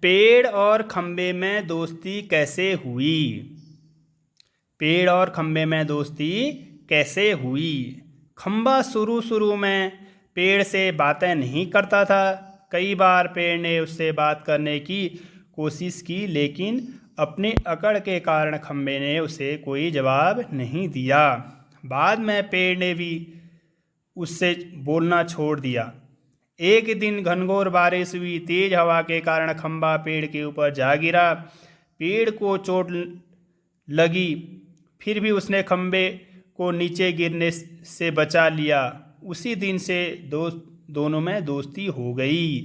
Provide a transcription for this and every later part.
पेड़ और खंबे में दोस्ती कैसे हुई? पेड़ और खंबे में दोस्ती कैसे हुई? खंबा शुरू शुरू में पेड़ से बातें नहीं करता था। कई बार पेड़ ने उससे बात करने की कोशिश की, लेकिन अपनी अकड़ के कारण खंबे ने उसे कोई जवाब नहीं दिया। बाद में पेड़ ने भी उससे बोलना छोड़ दिया। एक दिन घनघोर बारिश हुई। तेज हवा के कारण खंबा पेड़ के ऊपर जा गिरा। पेड़ को चोट लगी, फिर भी उसने खंबे को नीचे गिरने से बचा लिया। उसी दिन से दोनों में दोस्ती हो गई।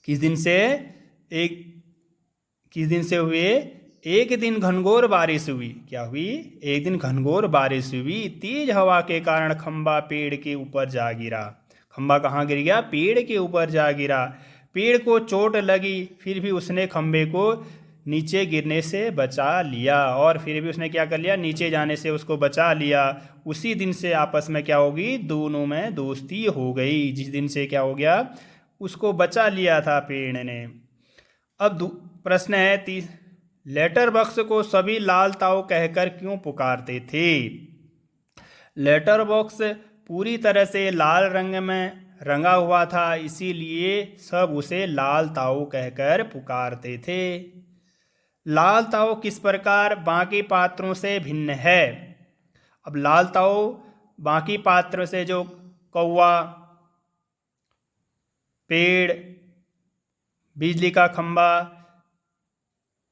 किस दिन से? एक किस दिन से हुए? एक दिन घनघोर बारिश हुई। क्या हुई? एक दिन घनघोर बारिश हुई। तेज हवा के कारण खंबा पेड़ के ऊपर जा गिरा। खंबा कहाँ गिर गया? पेड़ के ऊपर जा गिरा। पेड़ को चोट लगी, फिर भी उसने खंबे को नीचे गिरने से बचा लिया। और फिर भी उसने क्या कर लिया? नीचे जाने से उसको बचा लिया। उसी दिन से आपस में क्या होगी? दोनों में दोस्ती हो गई। जिस दिन से क्या हो गया? उसको बचा लिया था पेड़ ने। अब प्रश्न है लेटर बॉक्स को सभी लाल ताऊ कहकर क्यों पुकारते थे? लेटर बॉक्स पूरी तरह से लाल रंग में रंगा हुआ था, इसीलिए सब उसे लाल ताऊ कहकर पुकारते थे। लाल ताऊ किस प्रकार बाकी पात्रों से भिन्न है? अब लाल ताऊ बाकी पात्र से, जो कौवा, पेड़, बिजली का खंबा,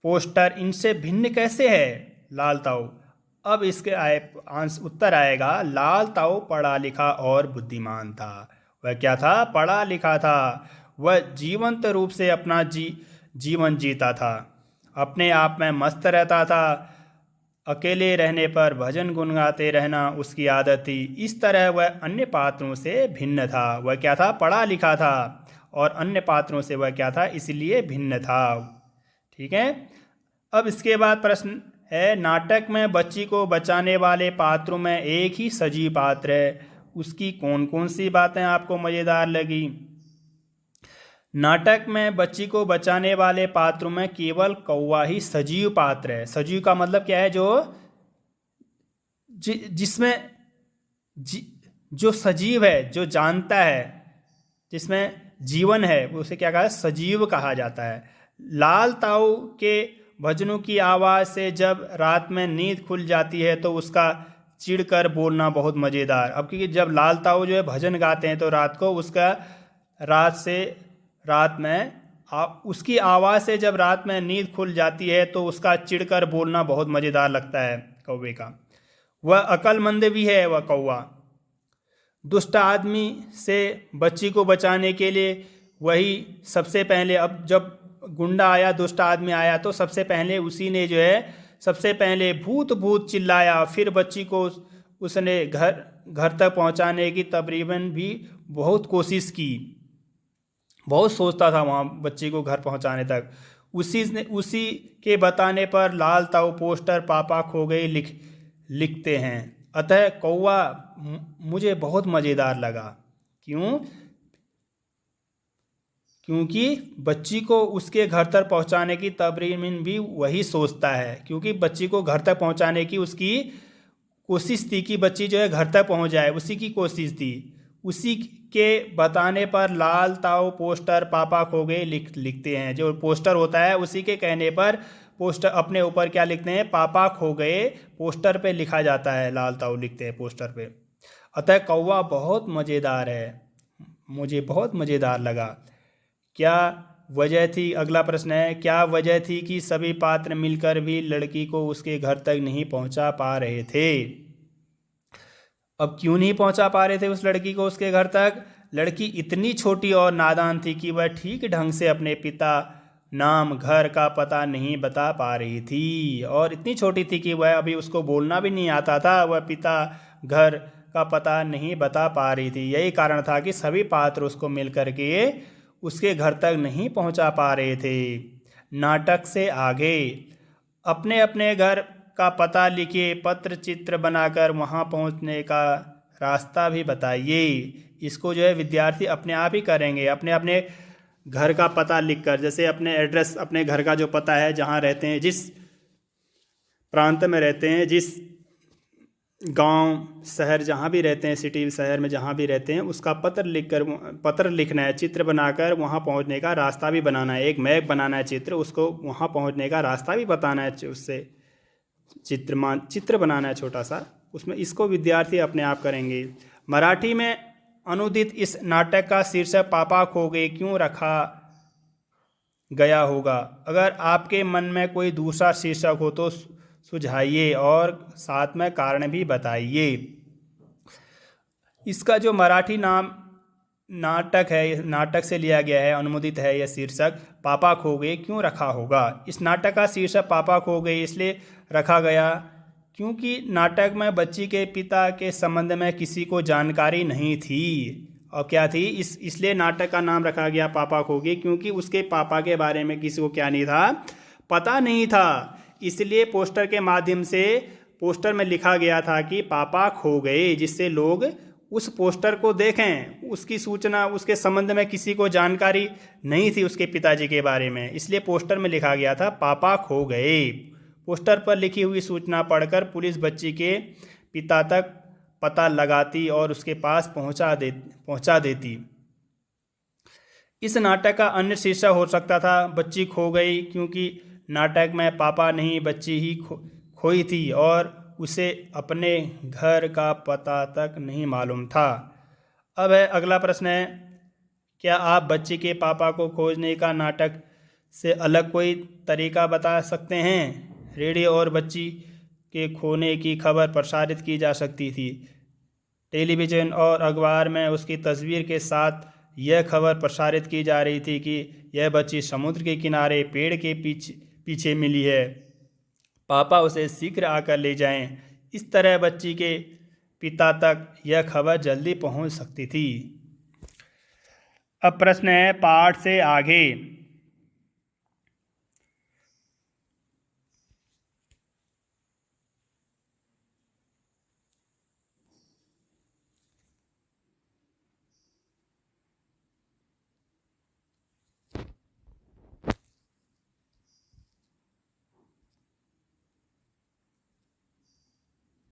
पोस्टर, इनसे भिन्न कैसे है लाल ताऊ? अब इसके उत्तर आएगा, लाल ताऊ पढ़ा लिखा और बुद्धिमान था। वह क्या था? पढ़ा लिखा था। वह जीवंत रूप से अपना जीवन जीता था। अपने आप में मस्त रहता था। अकेले रहने पर भजन गुनगाते रहना उसकी आदत थी। इस तरह वह अन्य पात्रों से भिन्न था। वह क्या था? पढ़ा लिखा था। और अन्य पात्रों से वह क्या था? इसलिए भिन्न था। ठीक है। अब इसके बाद प्रश्न है, नाटक में बच्ची को बचाने वाले पात्रों में एक ही सजीव पात्र है। उसकी कौन कौन सी बातें आपको मज़ेदार लगी? नाटक में बच्ची को बचाने वाले पात्रों में केवल कौवा ही सजीव पात्र है। सजीव का मतलब क्या है? जिसमें जो सजीव है, जो जानता है, जिसमें जीवन है, उसे क्या कहा? सजीव कहा जाता है। लाल ताऊ के भजनों की आवाज़ से जब रात में नींद खुल जाती है तो उसका चिढ़कर बोलना बहुत मज़ेदार। अब क्योंकि जब लाल ताऊ जो है भजन गाते हैं तो रात को उसका रात में उसकी आवाज़ से जब रात में नींद खुल जाती है तो उसका चिढ़कर बोलना बहुत मज़ेदार लगता है कौवे का। वह अक्लमंद भी है वह कौवा। दुष्ट आदमी से बच्ची को बचाने के लिए वही सबसे पहले, अब जब गुंडा आया, दुष्ट आदमी आया, तो सबसे पहले उसी ने जो है सबसे पहले भूत भूत चिल्लाया। फिर बच्ची को उसने घर तक पहुंचाने की तकरीबन भी बहुत कोशिश की। बहुत सोचता था वहाँ बच्ची को घर पहुंचाने तक। उसी के बताने पर लाल ताऊ पोस्टर पापा खो गई लिखते हैं। अतः कौवा मुझे बहुत मज़ेदार लगा। क्यों? क्योंकि बच्ची को उसके घर तक पहुंचाने की तकरीबन भी वही सोचता है। क्योंकि बच्ची को घर तक पहुंचाने की उसकी कोशिश थी कि बच्ची जो है घर तक पहुंच जाए, उसी की कोशिश थी। उसी के बताने पर लाल ताऊ पोस्टर पापा खो गए लिखते हैं। जो पोस्टर होता है उसी के कहने पर पोस्टर अपने ऊपर क्या लिखते हैं? पापा खो गए पोस्टर पे लिखा जाता है। लाल ताऊ लिखते हैं पोस्टर पे। अतः कौवा बहुत मज़ेदार है, मुझे बहुत मज़ेदार लगा। क्या वजह थी? अगला प्रश्न है, क्या वजह थी कि सभी पात्र मिलकर भी लड़की को उसके घर तक नहीं पहुंचा पा रहे थे? अब क्यों नहीं पहुंचा पा रहे थे उस लड़की को उसके घर तक? लड़की इतनी छोटी और नादान थी कि वह ठीक ढंग से अपने पिता, नाम, घर का पता नहीं बता पा रही थी। और इतनी छोटी थी कि वह अभी उसको बोलना भी नहीं आता था। वह पिता, घर का पता नहीं बता पा रही थी। यही कारण था कि सभी पात्र उसको मिल करके उसके घर तक नहीं पहुंचा पा रहे थे। नाटक से आगे, अपने अपने घर का पता लिखिए, पत्र चित्र बनाकर वहां पहुंचने का रास्ता भी बताइए। इसको जो है विद्यार्थी अपने आप ही करेंगे। अपने अपने घर का पता लिखकर, जैसे अपने एड्रेस, अपने घर का जो पता है, जहाँ रहते हैं, जिस प्रांत में रहते हैं, जिस गांव शहर जहाँ भी रहते हैं, सिटी शहर में जहाँ भी रहते हैं, उसका पत्र लिखना है, चित्र बनाकर वहाँ पहुँचने का रास्ता भी बनाना है, एक मैप बनाना है, चित्र, उसको वहाँ पहुँचने का रास्ता भी बताना है, उससे चित्र बनाना है छोटा सा, उसमें इसको विद्यार्थी अपने आप करेंगे। मराठी में अनुदित इस नाटक का शीर्षक पापा खो गए क्यों रखा गया होगा? अगर आपके मन में कोई दूसरा शीर्षक हो तो सुझाइए और साथ में कारण भी बताइए। इसका जो मराठी नाटक है, नाटक से लिया गया है, अनुमोदित है यह शीर्षक, पापा खो गए क्यों रखा होगा? इस नाटक का शीर्षक पापा खो गए इसलिए रखा गया क्योंकि नाटक में बच्ची के पिता के संबंध में किसी को जानकारी नहीं थी। और क्या थी? इसलिए नाटक का नाम रखा गया पापा खो गए, क्योंकि उसके पापा के बारे में किसी को क्या नहीं था, पता नहीं था। इसलिए पोस्टर के माध्यम से, पोस्टर में लिखा गया था कि पापा खो गए, जिससे लोग उस पोस्टर को देखें, उसकी सूचना, उसके संबंध में किसी को जानकारी नहीं थी उसके पिताजी के बारे में, इसलिए पोस्टर में लिखा गया था पापा खो गए। पोस्टर पर लिखी हुई सूचना पढ़कर पुलिस बच्ची के पिता तक पता लगाती और उसके पास पहुंचा देती। इस नाटक का अन्य शीर्षक हो सकता था बच्ची खो गई, क्योंकि नाटक में पापा नहीं बच्ची ही खोई थी और उसे अपने घर का पता तक नहीं मालूम था। अब है अगला प्रश्न है, क्या आप बच्ची के पापा को खोजने का नाटक से अलग कोई तरीका बता सकते हैं? रेडियो और बच्ची के खोने की खबर प्रसारित की जा सकती थी। टेलीविज़न और अखबार में उसकी तस्वीर के साथ यह खबर प्रसारित की जा रही थी कि यह बच्ची समुद्र के किनारे पेड़ के पीछे मिली है, पापा उसे शीघ्र आकर ले जाएं। इस तरह बच्ची के पिता तक यह खबर जल्दी पहुंच सकती थी। अब प्रश्न है पाठ से आगे।